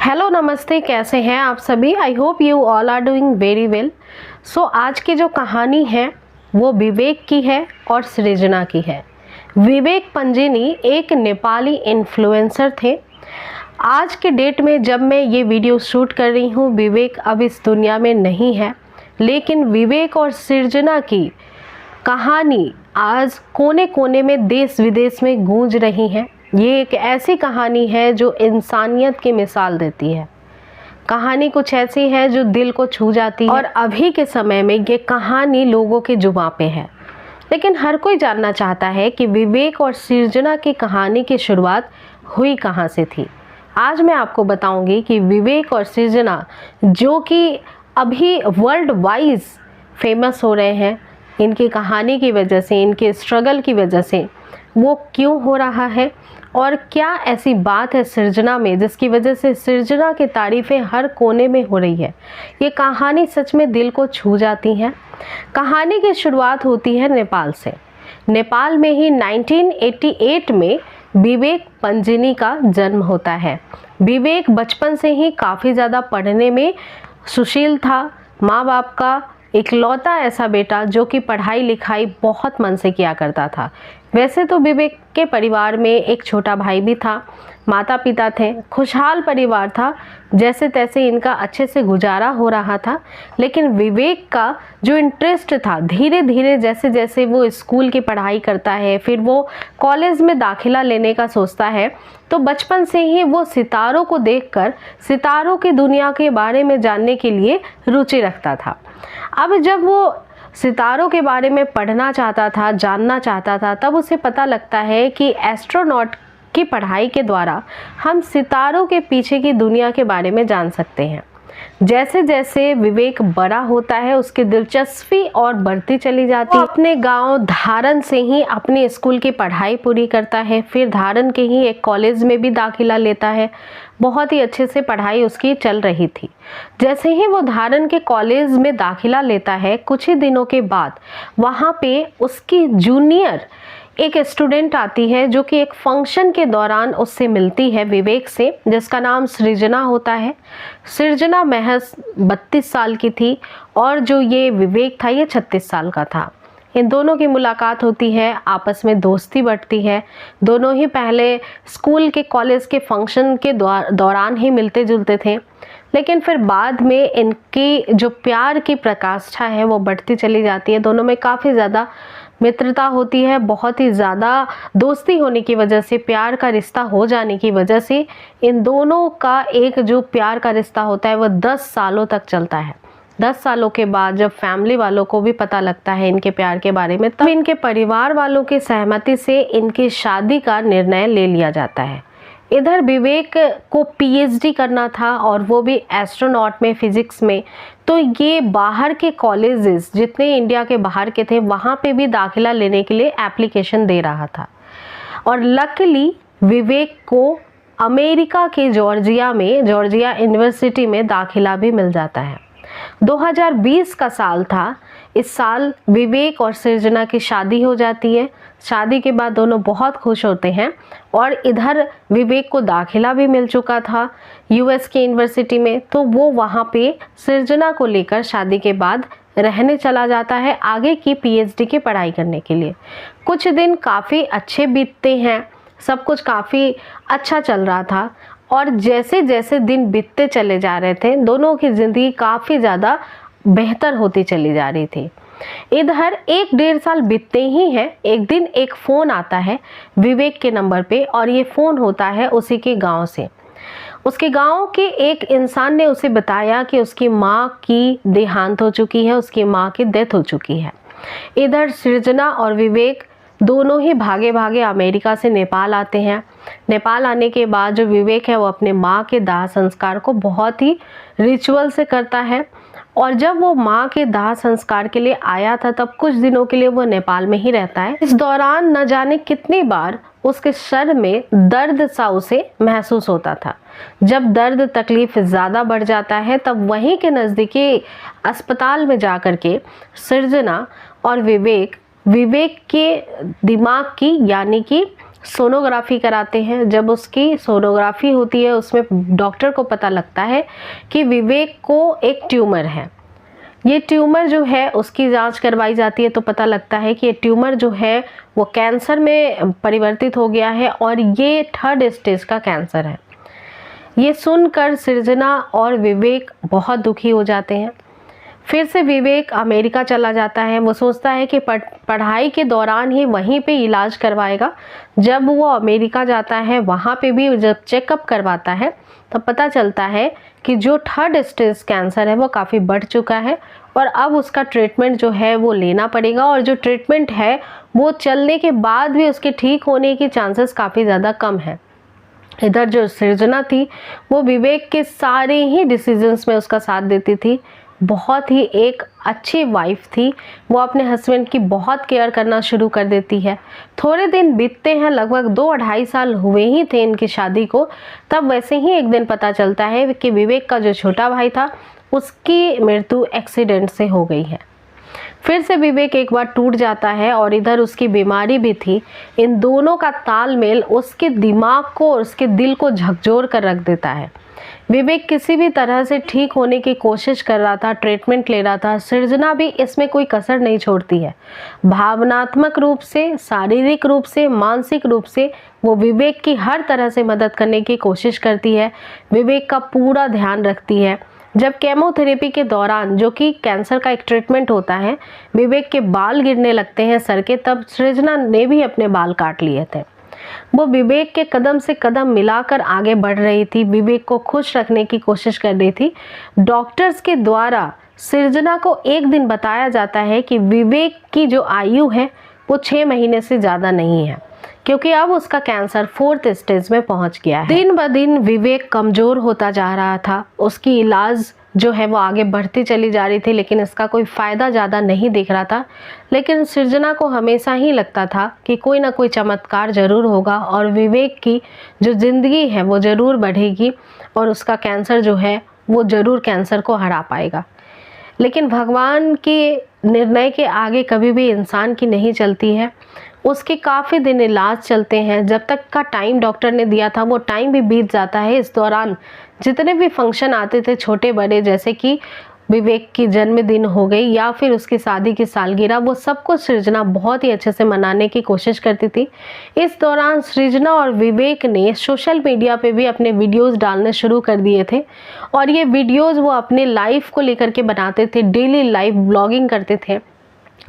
Hello नमस्ते, कैसे हैं आप सभी। I hope you all are doing very well. So आज की जो कहानी है वो विवेक की है और सृजना की है। विवेक पंजिनी एक नेपाली इन्फ्लुएंसर थे। आज के डेट में जब मैं ये वीडियो शूट कर रही हूँ, विवेक अब इस दुनिया में नहीं है, लेकिन विवेक और सृजना की कहानी आज कोने कोने में देश विदेश में गूंज रही है। ये एक ऐसी कहानी है जो इंसानियत की मिसाल देती है। कहानी कुछ ऐसी है जो दिल को छू जाती है और अभी के समय में ये कहानी लोगों के जुबां पे है। लेकिन हर कोई जानना चाहता है कि विवेक और सृजना की कहानी की शुरुआत हुई कहाँ से थी। आज मैं आपको बताऊंगी कि विवेक और सृजना जो कि अभी वर्ल्ड वाइज फेमस हो रहे हैं, इनकी कहानी की वजह से, इनके स्ट्रगल की वजह से वो क्यों हो रहा है और क्या ऐसी बात है सृजना में जिसकी वजह से सृजना की तारीफ़ें हर कोने में हो रही है। ये कहानी सच में दिल को छू जाती है। कहानी की शुरुआत होती है नेपाल से। नेपाल में ही 1988 में विवेक पंजिनी का जन्म होता है। विवेक बचपन से ही काफ़ी ज़्यादा पढ़ने में सुशील था। माँ बाप का इकलौता ऐसा बेटा जो कि पढ़ाई लिखाई बहुत मन से किया करता था। वैसे तो विवेक के परिवार में एक छोटा भाई भी था, माता पिता थे, खुशहाल परिवार था, जैसे तैसे इनका अच्छे से गुजारा हो रहा था। लेकिन विवेक का जो इंटरेस्ट था, धीरे धीरे जैसे जैसे वो स्कूल की पढ़ाई करता है, फिर वो कॉलेज में दाखिला लेने का सोचता है, तो बचपन से ही वो सितारों को देखकर सितारों की दुनिया के बारे में जानने के लिए रुचि रखता था। अब जब वो सितारों के बारे में पढ़ना चाहता था, जानना चाहता था, तब उसे पता लगता है कि एस्ट्रोनॉट की पढ़ाई के द्वारा हम सितारों के पीछे की दुनिया के बारे में जान सकते हैं। जैसे जैसे विवेक बड़ा होता है उसकी दिलचस्पी और बढ़ती चली जाती है। अपने गांव धारण से ही अपनी स्कूल की पढ़ाई पूरी करता है, फिर धारण के ही एक कॉलेज में भी दाखिला लेता है। बहुत ही अच्छे से पढ़ाई उसकी चल रही थी। जैसे ही वो धारण के कॉलेज में दाखिला लेता है, कुछ ही दिनों के बाद वहाँ पे उसकी जूनियर एक स्टूडेंट आती है जो कि एक फंक्शन के दौरान उससे मिलती है विवेक से, जिसका नाम सृजना होता है। सृजना महज 32 साल की थी और जो ये विवेक था ये 36 साल का था। इन दोनों की मुलाकात होती है, आपस में दोस्ती बढ़ती है। दोनों ही पहले स्कूल के कॉलेज के फंक्शन के दौरान ही मिलते जुलते थे, लेकिन फिर बाद में इनकी जो प्यार की प्रकाष्ठा है वो बढ़ती चली जाती है। दोनों में काफ़ी ज़्यादा मित्रता होती है। बहुत ही ज़्यादा दोस्ती होने की वजह से, प्यार का रिश्ता हो जाने की वजह से इन दोनों का एक जो प्यार का रिश्ता होता है वो 10 सालों तक चलता है। 10 सालों के बाद जब फैमिली वालों को भी पता लगता है इनके प्यार के बारे में, तब इनके परिवार वालों की सहमति से इनकी शादी का निर्णय ले लिया जाता है। इधर विवेक को पीएचडी करना था और वो भी एस्ट्रोनॉट में, फिजिक्स में। तो ये बाहर के कॉलेजेस जितने इंडिया के बाहर के थे वहाँ पे भी दाखिला लेने के लिए एप्लीकेशन दे रहा था। और लकीली विवेक को अमेरिका के जॉर्जिया यूनिवर्सिटी में दाखिला भी मिल जाता है। 2020 का साल था। इस साल विवेक और सृजना की शादी हो जाती है। शादी के बाद दोनों बहुत खुश होते हैं और इधर विवेक को दाखिला भी मिल चुका था यूएस की यूनिवर्सिटी में, तो वो वहाँ पे सृजना को लेकर शादी के बाद रहने चला जाता है आगे की पीएचडी की पढ़ाई करने के लिए। कुछ दिन काफ़ी अच्छे बीतते हैं, सब कुछ काफ़ी अच्छा चल रहा था और जैसे जैसे दिन बीतते चले जा रहे थे दोनों की ज़िंदगी काफ़ी ज़्यादा बेहतर होती चली जा रही थी। इधर 1-1.5 साल बीतते ही हैं, एक दिन एक फ़ोन आता है विवेक के नंबर पे और ये फ़ोन होता है उसी के गांव से। उसके गांव के एक इंसान ने उसे बताया कि उसकी माँ की देहांत हो चुकी है, उसकी माँ की डेथ हो चुकी है। इधर सृजना और विवेक दोनों ही भागे भागे अमेरिका से नेपाल आते हैं। नेपाल आने के बाद जो विवेक है वो अपने माँ के दाह संस्कार को बहुत ही रिचुअल से करता है और जब वो माँ के दाह संस्कार के लिए आया था तब कुछ दिनों के लिए वो नेपाल में ही रहता है। इस दौरान न जाने कितनी बार उसके सर में दर्द सा उसे महसूस होता था। जब दर्द तकलीफ ज़्यादा बढ़ जाता है तब वहीं के नज़दीकी अस्पताल में जाकर के सृजना और विवेक के दिमाग की यानी कि सोनोग्राफी कराते हैं। जब उसकी सोनोग्राफी होती है उसमें डॉक्टर को पता लगता है कि विवेक को एक ट्यूमर है। ये ट्यूमर जो है उसकी जांच करवाई जाती है तो पता लगता है कि ये ट्यूमर जो है वो कैंसर में परिवर्तित हो गया है और ये 3rd स्टेज का कैंसर है। ये सुनकर सृजना और विवेक बहुत दुखी हो जाते हैं। फिर से विवेक अमेरिका चला जाता है। वो सोचता है कि पढ़ाई के दौरान ही वहीं पे इलाज करवाएगा। जब वो अमेरिका जाता है वहाँ पे भी जब चेकअप करवाता है तब पता चलता है कि जो 3rd स्टेज कैंसर है वो काफ़ी बढ़ चुका है और अब उसका ट्रीटमेंट जो है वो लेना पड़ेगा और जो ट्रीटमेंट है वो चलने के बाद भी उसके ठीक होने की चांसेस काफ़ी ज़्यादा कम है। इधर जो सृजना थी वो विवेक के सारे ही डिसीजंस में उसका साथ देती थी। बहुत ही एक अच्छी वाइफ थी। वो अपने हस्बैंड की बहुत केयर करना शुरू कर देती है। थोड़े दिन बीतते हैं, लगभग 2-2.5 साल हुए ही थे इनकी शादी को। तब वैसे ही एक दिन पता चलता है कि विवेक का जो छोटा भाई था उसकी मृत्यु एक्सीडेंट से हो गई है। फिर से विवेक एक बार टूट जाता है और इधर उसकी बीमारी भी थी। इन दोनों का तालमेल उसके दिमाग को और उसके दिल को झकझोर कर रख देता है। विवेक किसी भी तरह से ठीक होने की कोशिश कर रहा था, ट्रीटमेंट ले रहा था। सृजना भी इसमें कोई कसर नहीं छोड़ती है। भावनात्मक रूप से, शारीरिक रूप से, मानसिक रूप से वो विवेक की हर तरह से मदद करने की कोशिश करती है। विवेक का पूरा ध्यान रखती है। जब केमोथेरेपी के दौरान, जो कि कैंसर का एक ट्रीटमेंट होता है, विवेक के बाल गिरने लगते हैं सर के, तब सृजना ने भी अपने बाल काट लिए थे। वो विवेक के कदम से कदम मिलाकर आगे बढ़ रही थी, विवेक को खुश रखने की कोशिश कर रही थी। डॉक्टर्स के द्वारा सृजना को एक दिन बताया जाता है कि विवेक की जो आयु है वो 6 महीने से ज़्यादा नहीं है, क्योंकि अब उसका कैंसर 4th स्टेज में पहुंच गया है। दिन ब दिन विवेक कमज़ोर होता जा रहा था। उसकी इलाज जो है वो आगे बढ़ती चली जा रही थी, लेकिन इसका कोई फ़ायदा ज़्यादा नहीं दिख रहा था। लेकिन सृजना को हमेशा ही लगता था कि कोई ना कोई चमत्कार ज़रूर होगा और विवेक की जो ज़िंदगी है वो ज़रूर बढ़ेगी और उसका कैंसर जो है वो ज़रूर कैंसर को हरा पाएगा। लेकिन भगवान के निर्णय के आगे कभी भी इंसान की नहीं चलती है। उसके काफ़ी दिन इलाज चलते हैं। जब तक का टाइम डॉक्टर ने दिया था वो टाइम भी बीत जाता है। इस दौरान जितने भी फंक्शन आते थे छोटे बड़े, जैसे कि विवेक की जन्मदिन हो गई या फिर उसकी शादी की सालगिरह, वो सब कुछ सृजना बहुत ही अच्छे से मनाने की कोशिश करती थी। इस दौरान सृजना और विवेक ने सोशल मीडिया पे भी अपने वीडियोस डालने शुरू कर दिए थे और ये वीडियोस वो अपने लाइफ को लेकर के बनाते थे, डेली लाइफ ब्लॉगिंग करते थे,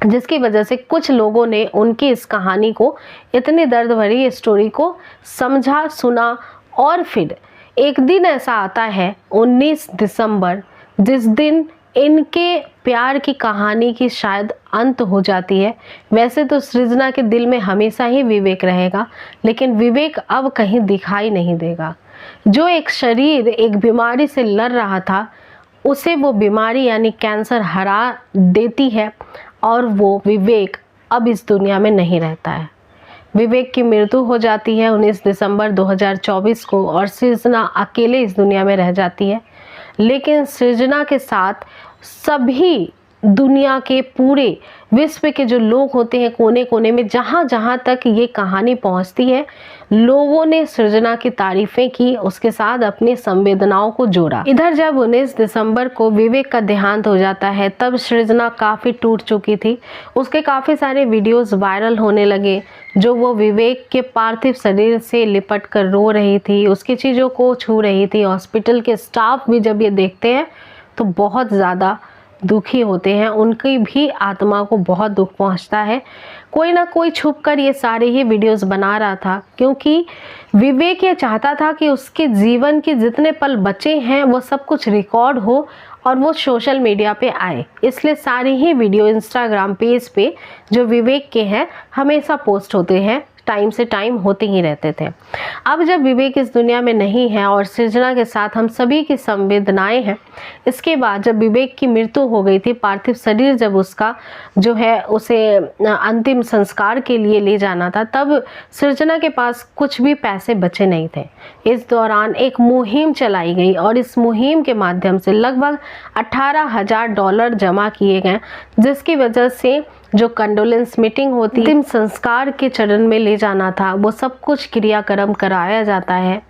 जिसकी वजह से कुछ लोगों ने उनकी इस कहानी को, इतनी दर्द भरी स्टोरी को समझा, सुना। और फिर एक दिन ऐसा आता है 19 दिसंबर, जिस दिन इनके प्यार की कहानी की शायद अंत हो जाती है। वैसे तो सृजना के दिल में हमेशा ही विवेक रहेगा, लेकिन विवेक अब कहीं दिखाई नहीं देगा। जो एक शरीर एक बीमारी से लड़ रहा था, उसे वो बीमारी यानी कैंसर हरा देती है और वो विवेक अब इस दुनिया में नहीं रहता है। विवेक की मृत्यु हो जाती है 19 दिसंबर 2024 को और सृजना अकेले इस दुनिया में रह जाती है। लेकिन सृजना के साथ सभी दुनिया के पूरे विश्व के जो लोग होते हैं, कोने कोने में जहाँ जहाँ तक ये कहानी पहुँचती है, लोगों ने सृजना की तारीफें की, उसके साथ अपनी संवेदनाओं को जोड़ा। इधर जब 19 दिसंबर को विवेक का देहांत हो जाता है तब सृजना काफ़ी टूट चुकी थी। उसके काफ़ी सारे वीडियोस वायरल होने लगे, जो वो विवेक के पार्थिव शरीर से लिपट कर रो रही थी, उसकी चीज़ों को छू रही थी। हॉस्पिटल के स्टाफ भी जब ये देखते हैं तो बहुत ज़्यादा दुखी होते हैं, उनकी भी आत्मा को बहुत दुख पहुंचता है। कोई ना कोई छुपकर ये सारे ही वीडियोस बना रहा था, क्योंकि विवेक ये चाहता था कि उसके जीवन के जितने पल बचे हैं वो सब कुछ रिकॉर्ड हो और वो सोशल मीडिया पे आए। इसलिए सारे ही वीडियो इंस्टाग्राम पेज पे जो विवेक के हैं हमेशा पोस्ट होते हैं, टाइम से टाइम होते ही रहते थे। अब जब विवेक इस दुनिया में नहीं है और सृजना के साथ हम सभी की संवेदनाएं हैं, इसके बाद जब विवेक की मृत्यु हो गई थी, पार्थिव शरीर जब उसका जो है उसे अंतिम संस्कार के लिए ले जाना था, तब सृजना के पास कुछ भी पैसे बचे नहीं थे। इस दौरान एक मुहिम चलाई गई और इस मुहिम के माध्यम से लगभग $18,000 जमा किए गए, जिसकी वजह से जो कंडोलेंस मीटिंग होती, अंतिम संस्कार के चरण में ले जाना था, वो सब कुछ क्रियाक्रम कराया जाता है।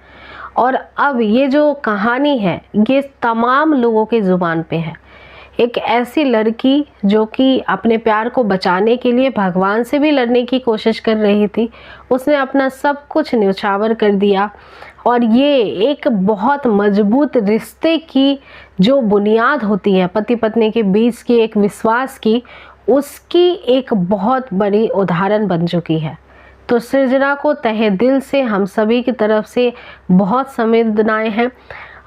और अब ये जो कहानी है ये तमाम लोगों के ज़ुबान पे है। एक ऐसी लड़की जो कि अपने प्यार को बचाने के लिए भगवान से भी लड़ने की कोशिश कर रही थी, उसने अपना सब कुछ न्यौछावर कर दिया। और ये एक बहुत मजबूत रिश्ते की जो बुनियाद होती है पति पत्नी के बीच की, एक विश्वास की, उसकी एक बहुत बड़ी उदाहरण बन चुकी है। तो सृजना को तहे दिल से हम सभी की तरफ से बहुत संवेदनाएं हैं।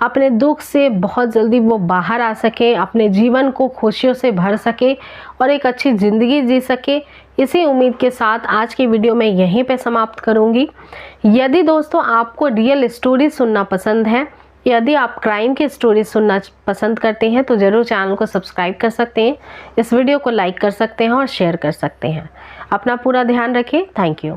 अपने दुख से बहुत जल्दी वो बाहर आ सके, अपने जीवन को खुशियों से भर सके और एक अच्छी ज़िंदगी जी सके, इसी उम्मीद के साथ आज की वीडियो मैं यहीं पे समाप्त करूंगी। यदि दोस्तों आपको रियल स्टोरी सुनना पसंद है, यदि आप क्राइम की स्टोरी सुनना पसंद करते हैं तो ज़रूर चैनल को सब्सक्राइब कर सकते हैं, इस वीडियो को लाइक कर सकते हैं और शेयर कर सकते हैं। अपना पूरा ध्यान रखें। Thank you.